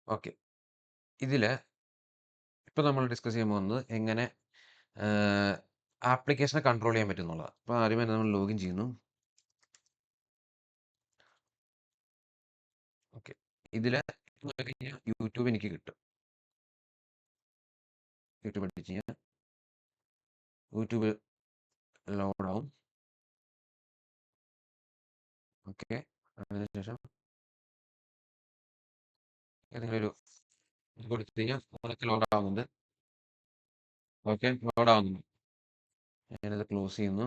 Okay. ഇതില് ഇപ്പൊ നമ്മൾ ഡിസ്കസ് ചെയ്യാൻ പോകുന്നത് എങ്ങനെ ആഹ്, ആപ്ലിക്കേഷനെ കൺട്രോൾ ചെയ്യാൻ പറ്റും എന്നുള്ളതാണ്. അപ്പൊ ആദ്യമേ നമ്മൾ ലോഗിൻ ചെയ്യുന്നു. ഓക്കെ. ഇതില് നോക്കിക്കഴിഞ്ഞാൽ യൂട്യൂബ് എനിക്ക് കിട്ടും. യൂട്യൂബ് അടിച്ച് കഴിഞ്ഞാൽ യൂട്യൂബ് ലോഡ് ആവും. ഓക്കെ. അതിനുശേഷം ഏതെങ്കിലും ഒരു ഇത് കൊടുത്തു കഴിഞ്ഞാൽ അതൊക്കെ ലോഡ് ആവുന്നുണ്ട്. ഓക്കെ, ലോഡ് ആവുന്നുണ്ട്. ഞാനിത് ക്ലോസ് ചെയ്യുന്നു.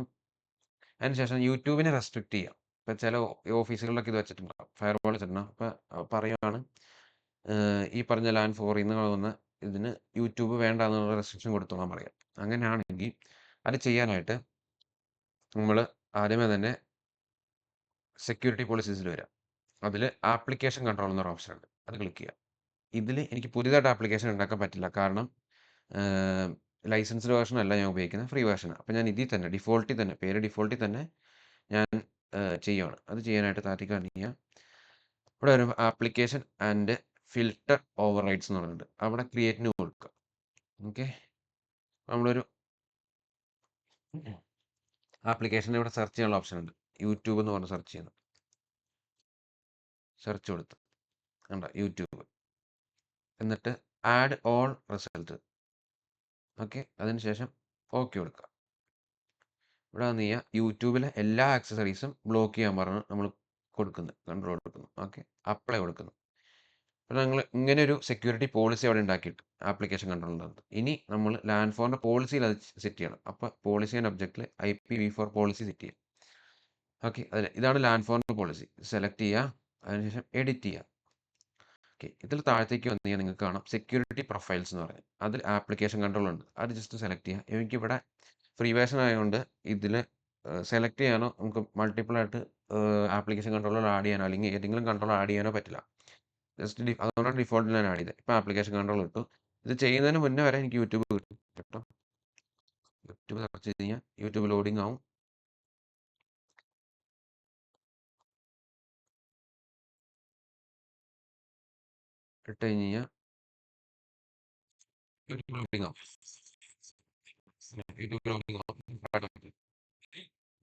അതിനുശേഷം യൂട്യൂബിനെ റെസ്ട്രിക്ട് ചെയ്യാം. ഇപ്പൊ ചില ഓഫീസുകളിലൊക്കെ ഇത് വെച്ചിട്ടുണ്ടാവും, ഫയർവാൾ വെച്ചിട്ടുണ്ടാവും. അപ്പൊ പറയുകയാണ് ഈ പറഞ്ഞ ലാൻഡ് ഫോറിൽ നിന്ന് വന്ന ഇതിന് യൂട്യൂബ് വേണ്ട എന്നുള്ള റെസ്ട്രിക്ഷൻ കൊടുത്തോളാൻ പറയാം. അങ്ങനെയാണെങ്കിൽ അത് ചെയ്യാനായിട്ട് നമ്മൾ ആദ്യമേ തന്നെ സെക്യൂരിറ്റി പോളിസീസിൽ വരാം. അതിൽ ആപ്ലിക്കേഷൻ കൺട്രോൾ എന്നൊരു ഓപ്ഷൻ ഉണ്ട്, അത് ക്ലിക്ക് ചെയ്യാം. ഇതിൽ എനിക്ക് പുതിയതായിട്ട് ആപ്ലിക്കേഷൻ ഉണ്ടാക്കാൻ പറ്റില്ല, കാരണം ലൈസൻസ്ഡ് വേർഷൻ അല്ല ഞാൻ ഉപയോഗിക്കുന്നത്, ഫ്രീ വേർഷനാണ്. അപ്പോൾ ഞാൻ ഇതിൽ തന്നെ ഡിഫോൾട്ടിൽ തന്നെ പേര് ഡിഫോൾട്ടിൽ തന്നെ ഞാൻ ചെയ്യുവാണ്. അത് ചെയ്യാനായിട്ട് താഴത്തേക്ക് കാണിക്കുക. ഇവിടെ ഒരു application and filter over rides എന്ന് പറഞ്ഞിട്ടുണ്ട്, അവിടെ ക്രിയേറ്റിന് കൊടുക്കുക. ഓക്കെ, നമ്മളൊരു ആപ്ലിക്കേഷൻ്റെ ഇവിടെ സെർച്ച് ചെയ്യാനുള്ള ഓപ്ഷൻ ഉണ്ട്, യൂട്യൂബ് എന്ന് പറഞ്ഞ് സെർച്ച് ചെയ്യുന്നു. സെർച്ച് കൊടുത്ത് കണ്ട യൂട്യൂബ്, എന്നിട്ട് ആഡ് ഓൾ റിസൾട്ട്. ഓക്കെ, അതിനുശേഷം ഓക്കെ കൊടുക്കുക. ഇവിടെ വന്ന് കഴിഞ്ഞാൽ യൂട്യൂബിലെ എല്ലാ ആക്സസറീസും ബ്ലോക്ക് ചെയ്യാൻ പറഞ്ഞ് നമ്മൾ കൊടുക്കുന്നു, കൺട്രോൾ കൊടുക്കുന്നു. ഓക്കെ, അപ്ലൈ കൊടുക്കുന്നു. അപ്പോൾ ഞങ്ങൾ ഇങ്ങനെ ഒരു സെക്യൂരിറ്റി പോളിസി അവിടെ ഉണ്ടാക്കിയിട്ട് ആപ്ലിക്കേഷൻ കൺട്രോളിനകത്ത് ഇനി നമ്മൾ ലാൻഡ് ഫോറിൻ്റെ പോളിസിയിൽ അത് സെറ്റ് ചെയ്യണം. അപ്പോൾ പോളിസി ആൻഡ് ഒബ്ജക്റ്റിൽ IPv4 പോളിസി സെറ്റ് ചെയ്യാം. ഓക്കെ, അതിൽ ഇതാണ് ലാൻഡ് ഫോറിൻ്റെ പോളിസി. സെലക്ട് ചെയ്യുക, അതിനുശേഷം എഡിറ്റ് ചെയ്യുക. ഓക്കെ, ഇതിൽ താഴത്തേക്ക് വന്നു കഴിഞ്ഞാൽ നിങ്ങൾക്ക് കാണാം സെക്യൂരിറ്റി പ്രൊഫൈൽസ് എന്ന് പറയും. അതിൽ ആപ്ലിക്കേഷൻ കൺട്രോൾ ഉണ്ട്, അത് ജസ്റ്റ് സെലക്ട് ചെയ്യുക. എനിക്കിവിടെ ഫ്രീ വേർഷൻ ആയതുകൊണ്ട് ഇതിൽ സെലക്ട് ചെയ്യാനോ നമുക്ക് മൾട്ടിപ്പിൾ ആയിട്ട് ആപ്ലിക്കേഷൻ കൺട്രോളർ ആഡ് ചെയ്യാനോ അല്ലെങ്കിൽ ഏതെങ്കിലും കൺട്രോൾ ആഡ് ചെയ്യാനോ പറ്റില്ല. ജസ്റ്റ് അതുകൊണ്ടാണ് ഡിഫോൾട്ട് ഞാൻ ആഡ് ചെയ്തത്. ഇപ്പോൾ ആപ്ലിക്കേഷൻ കൺട്രോൾ ഇട്ടു. ഇത് ചെയ്യുന്നതിന് മുന്നേ വരെ എനിക്ക് യൂട്യൂബ് കിട്ടും കേട്ടോ. യൂട്യൂബ് സെർച്ച് ചെയ്ത് കഴിഞ്ഞാൽ യൂട്യൂബ് ലോഡിംഗ് ആവും. ഇട്ട് കഴിഞ്ഞ് കഴിഞ്ഞാൽ യൂട്യൂബ് ലോഡിംഗ് ആവും. യൂട്യൂബ് ലോഡിംഗ് ആവും.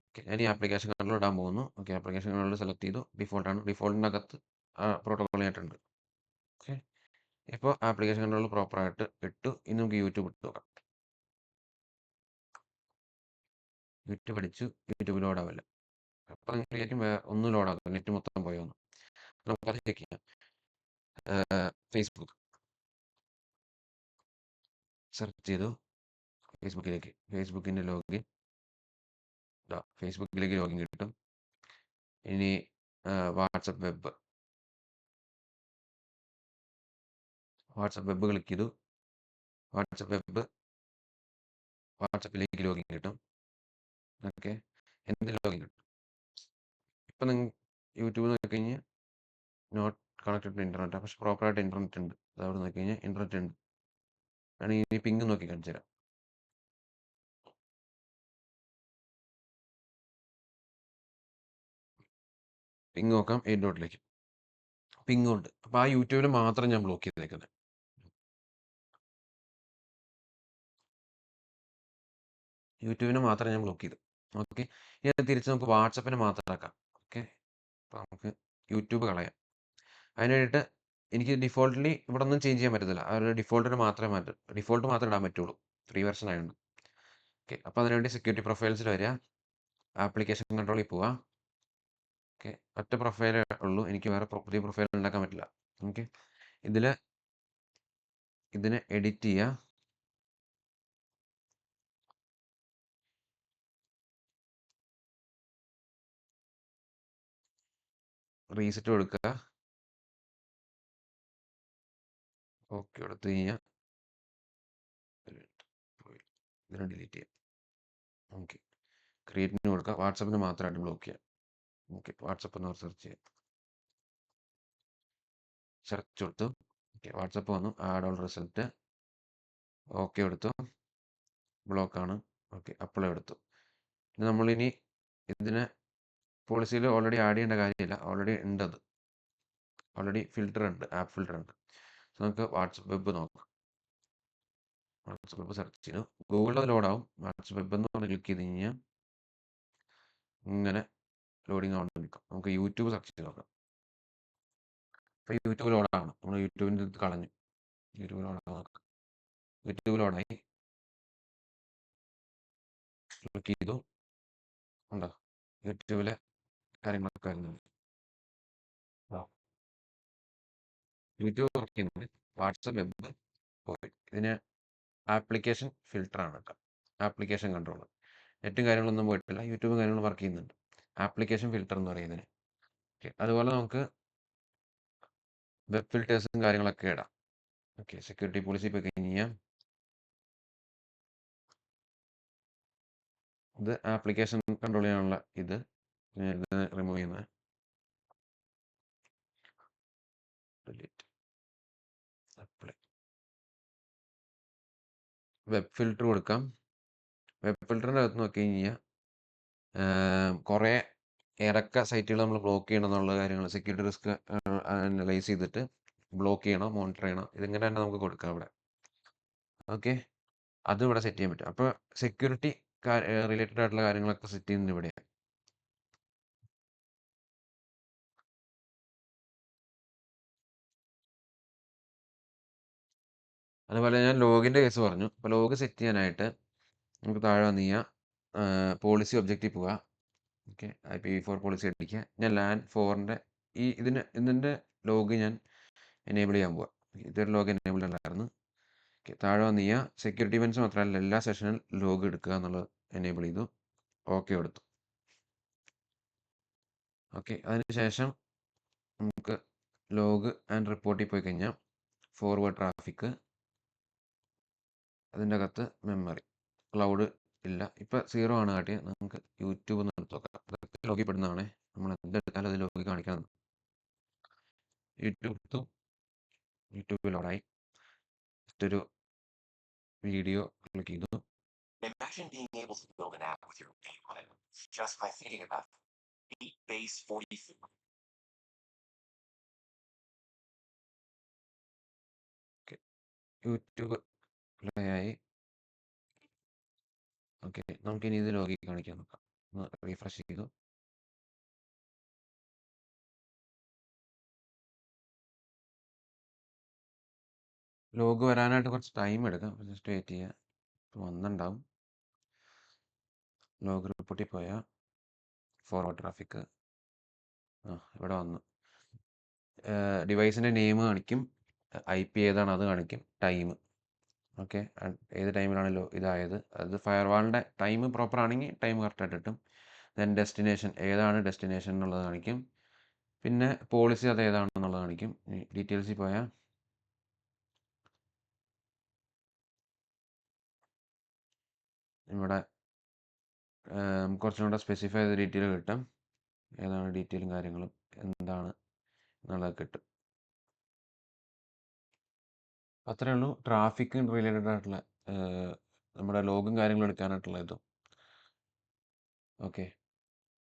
ഓക്കെ, ഞാൻ ഈ ആപ്ലിക്കേഷൻ കൺട്രോൾ ഇടാൻ പോകുന്നു. ഓക്കെ, ആപ്ലിക്കേഷൻ കൺട്രോൾ സെലക്ട് ചെയ്തു. ഡിഫോൾട്ടാണ്, ഡിഫോൾട്ടിനകത്ത് പ്രോട്ടോകോൾ ആയിട്ടുണ്ട്. ഓക്കെ, ഇപ്പോൾ ആപ്ലിക്കേഷൻ കൺട്രോൾ പ്രോപ്പറായിട്ട് ഇട്ടു. ഇനി നമുക്ക് യൂട്യൂബ് ഇട്ട് നോക്കാം. യൂട്യൂബ് അടിച്ചു, യൂട്യൂബ് ലോഡ് ആവില്ല. അപ്പം നിങ്ങൾ വിചാരിക്കും ഒന്നും ലോഡാകും, നെറ്റ് മൊത്തം പോയോന്ന്. നമുക്കത് ചെക്ക് ചെയ്യാം. ഫേസ്ബുക്ക് സെർച്ച് ചെയ്തു, ഫേസ്ബുക്കിൻ്റെ ലോഗിൻ, ഫേസ്ബുക്കിലേക്ക് ലോഗിൻ കിട്ടും. ഇനി വാട്സപ്പ് വെബ് ക്ലിക്ക് ചെയ്തു. വാട്സപ്പിലേക്ക് ലോഗിൻ കിട്ടും. ഓക്കെ, എന്ത് ലോഗിൻ കിട്ടും. ഇപ്പം നിങ്ങൾ യൂട്യൂബ് നോക്കി കഴിഞ്ഞാൽ നോട്ട് കണക്റ്റഡ് ടു ഇൻ്റർനെറ്റ്, പക്ഷെ പ്രോപ്പറായിട്ട് ഇൻ്റർനെറ്റ് ഉണ്ട്. അതവിടെ നോക്കി കഴിഞ്ഞാൽ ഇൻ്റർനെറ്റ് ഉണ്ട്. വേണമെങ്കിൽ ഇനി പിങ് നോക്കി കാണിച്ചു തരാം. പിങ് നോക്കാം, 8 ഡോട്ടിലേക്ക് പിങ് ഉണ്ട്. അപ്പോൾ ആ യൂട്യൂബിൽ മാത്രം ഞാൻ ബ്ലോക്ക് ചെയ്തേക്കുന്നത്. യൂട്യൂബിനെ മാത്രം ഞാൻ ബ്ലോക്ക് ചെയ്തു. ഓക്കെ, ഇനി തിരിച്ച് നമുക്ക് വാട്സപ്പിന് മാത്രം ആക്കാം. ഓക്കെ, അപ്പോൾ നമുക്ക് യൂട്യൂബ് കളയാം. അതിന് വേണ്ടിയിട്ട് എനിക്ക് ഡിഫോൾട്ട്ലി ഇവിടെ ഒന്നും ചേഞ്ച് ചെയ്യാൻ പറ്റത്തില്ല. ആ ഒരു ഡിഫോൾട്ട് മാത്രമേ ഇടാൻ പറ്റുള്ളൂ, ഫ്രീ വെർഷൻ ആയതുകൊണ്ട്. ഓക്കെ, അപ്പോൾ അതിനുവേണ്ടി സെക്യൂരിറ്റി പ്രൊഫൈൽസിൽ വരിക, ആപ്ലിക്കേഷൻ കൺട്രോളിൽ പോവുക. ഓക്കെ, ഒറ്റ പ്രൊഫൈലേ ഉള്ളൂ, എനിക്ക് വേറെ പുതിയ പ്രൊഫൈൽ ഉണ്ടാക്കാൻ പറ്റില്ല. ഓക്കെ, ഇതിനെ എഡിറ്റ് ചെയ്യുക. റീസെറ്റ് കൊടുക്കുക. ഓക്കെ കൊടുത്തു കഴിഞ്ഞാൽ ഇതിനെ ഡിലീറ്റ് ചെയ്യാം. ഓക്കെ, ക്രിയേറ്റിന് കൊടുക്കുക. വാട്സപ്പിന് മാത്രമായിട്ട് ബ്ലോക്ക് ചെയ്യാം. ഓക്കെ, വാട്സപ്പ് എന്ന് സെർച്ച് ചെയ്യാം. സെർച്ച് കൊടുത്തു. ഓക്കെ, വാട്സപ്പ് വന്നു. Add all result. ഓക്കെ കൊടുത്തു. ബ്ലോക്കാണ്. ഓക്കെ, അപ്ലൈ എടുത്തു. ഇനി നമ്മളിനി ഇതിനെ പോളിസിയിൽ ഓൾറെഡി ആഡ് ചെയ്യേണ്ട കാര്യമില്ല, ഓൾറെഡി ഉണ്ട്. അത് ഓൾറെഡി ഫിൽറ്റർ ഉണ്ട്, ആപ്പ് ഫിൽറ്റർ ഉണ്ട്. നമുക്ക് വാട്സപ്പ് വെബ് നോക്കാം. വാട്സപ്പ് വെബ് സെർച്ച് ചെയ്തു. ഗൂഗിളിൽ അത് ലോഡാവും. വാട്സപ്പ് വെബ് എന്ന് പറഞ്ഞ് ക്ലിക്ക് ചെയ്ത് കഴിഞ്ഞാൽ ഇങ്ങനെ ലോഡിങ് ആവുന്ന നിൽക്കും. നമുക്ക് യൂട്യൂബ് സെർച്ച് ചെയ്ത് നോക്കാം. അപ്പോൾ യൂട്യൂബ് ലോഡാണ്. നമ്മൾ യൂട്യൂബിൻ്റെ ഇത് കളഞ്ഞു. യൂട്യൂബ് ലോഡാണ് നോക്കാം. യൂട്യൂബ് ലോഡായി. ക്ലിക്ക് ചെയ്തു. ഉണ്ടോ യൂട്യൂബിലെ കാര്യങ്ങളൊക്കെ വരുന്നുണ്ട്. യൂട്യൂബ് വർക്ക് ചെയ്യുന്നത് വാട്സപ്പ് വെബ് പോയി. ഇതിന് ആപ്ലിക്കേഷൻ ഫിൽട്ടറാണ് കേട്ടോ. Application control. നെറ്റും കാര്യങ്ങളൊന്നും പോയിട്ടില്ല. യൂട്യൂബും കാര്യങ്ങളും വർക്ക് ചെയ്യുന്നുണ്ട്. ആപ്ലിക്കേഷൻ ഫിൽട്ടർ എന്ന് പറയുന്നതിന്. ഓക്കെ, അതുപോലെ നമുക്ക് വെബ് ഫിൽറ്റേഴ്സും കാര്യങ്ങളൊക്കെ ഇടാം. ഓക്കെ, സെക്യൂരിറ്റി പോളിസി പോയി കഴിഞ്ഞാൽ ഇത് ആപ്ലിക്കേഷൻ കൺട്രോൾ ചെയ്യാനുള്ള ഇത് റിമൂവ് ചെയ്യുന്നത്. Delete apply. വെബ് ഫിൽറ്റർ കൊടുക്കാം. വെബ് ഫിൽറ്ററിൻ്റെ അകത്ത് നോക്കി കഴിഞ്ഞാൽ കുറേ ഏതൊക്കെ സൈറ്റുകൾ നമ്മൾ ബ്ലോക്ക് ചെയ്യണം എന്നുള്ള കാര്യങ്ങൾ സെക്യൂരിറ്റി റിസ്ക് അനലൈസ് ചെയ്തിട്ട് ബ്ലോക്ക് ചെയ്യണോ മോണിറ്റർ ചെയ്യണോ ഇതിങ്ങനെ തന്നെ നമുക്ക് കൊടുക്കാം ഇവിടെ. ഓക്കെ, അതും ഇവിടെ സെറ്റ് ചെയ്യാൻ പറ്റും. അപ്പോൾ സെക്യൂരിറ്റി റിലേറ്റഡ് ആയിട്ടുള്ള കാര്യങ്ങളൊക്കെ സെറ്റ് ചെയ്യുന്നത് ഇവിടെയാണ്. അതുപോലെ ഞാൻ ലോഗിൻ്റെ കേസ് പറഞ്ഞു. അപ്പോൾ ലോഗ് സെറ്റ് ചെയ്യാനായിട്ട് നമുക്ക് താഴെ വന്ന് കഴിഞ്ഞാൽ പോളിസി ഒബ്ജക്റ്റിൽ പോവുക. ഓക്കെ, IPv4 പോളിസി അടിക്കുക. ഞാൻ LAN 4ൻ്റെ ഇതിൻ്റെ ലോഗ് ഞാൻ എനേബിൾ ചെയ്യാൻ പോവാം. ഇതൊരു ലോഗ് എനേബിൾ ഉണ്ടായിരുന്നു. ഓക്കെ, താഴെ വന്ന് കഴിഞ്ഞാൽ സെക്യൂരിറ്റി ഇവൻറ്റ്സ് മാത്രമല്ല എല്ലാ സെഷനും ലോഗ് എടുക്കുക എന്നുള്ളത് എനേബിൾ ചെയ്തു. ഓക്കെ കൊടുത്തു. ഓക്കെ, അതിനുശേഷം നമുക്ക് ലോഗ് ആൻഡ് റിപ്പോർട്ടിൽ പോയി കഴിഞ്ഞാൽ ഫോർവേഡ് ട്രാഫിക്, അതിൻ്റെ അകത്ത് മെമ്മറി, ക്ലൗഡ് ഇല്ല, ഇപ്പം 0 ആണ് കാട്ടിയത്. നമുക്ക് യൂട്യൂബ് ഒന്ന് എടുത്ത് നോക്കാം. അതൊക്കെ ലോഗിൽ പെടുന്നതാണേ. നമ്മൾ എന്തെടുത്താലും അത് ലോഗി കാണിക്കണം. യൂട്യൂബ് എടുത്തു. യൂട്യൂബ് ലോഡായി. ഒരു വീഡിയോ ക്ലിക്ക് ചെയ്തു. Imagine being able to build an app with your name on it just by thinking about beat base 44. YouTube play ആയി. ഓക്കെ, നമുക്കിനി ഇത് ലോഗി കാണിക്കാൻ നോക്കാം. ഒന്ന് റീഫ്രഷ് ചെയ്തു. ലോഗ് വരാനായിട്ട് കുറച്ച് ടൈം എടുക്കാം. ജസ്റ്റ് വെയിറ്റ് ചെയ്യുക. വന്നിട്ടുണ്ടാവും. ലോഗ് റിപ്പോർട്ടിൽ പോയാൽ ഫോർവേഡ് ട്രാഫിക് ഇവിടെ വന്നു. ഡിവൈസിൻ്റെ നെയിം കാണിക്കും, IP ഏതാണ് അത് കാണിക്കും, ടൈം. ഓക്കെ, ഏത് ടൈമിലാണല്ലോ ഇതായത് അത് ഫയർവാളിൻ്റെ ടൈം പ്രോപ്പർ ആണെങ്കിൽ ടൈം കറക്റ്റായിട്ട് കിട്ടും. ദെൻ ഡെസ്റ്റിനേഷൻ ഏതാണ് ഡെസ്റ്റിനേഷൻ എന്നുള്ളത് കാണിക്കും. പിന്നെ പോളിസി അത് ഏതാണെന്നുള്ളത് കാണിക്കും. ഡീറ്റെയിൽസിൽ പോയാൽ ഇവിടെ കുറച്ചും കൂടെ സ്പെസിഫൈ ചെയ്ത ഡീറ്റെയിൽ കിട്ടും. ഏതാണ് ഡീറ്റെയിലും കാര്യങ്ങളും എന്താണ് എന്നുള്ളത് കിട്ടും. അത്രയേ ഉള്ളൂ. ട്രാഫിക് റിലേറ്റഡ് ആയിട്ടുള്ള നമ്മുടെ ലോഗും കാര്യങ്ങളും എടുക്കാനായിട്ടുള്ള ഇതും. ഓക്കെ.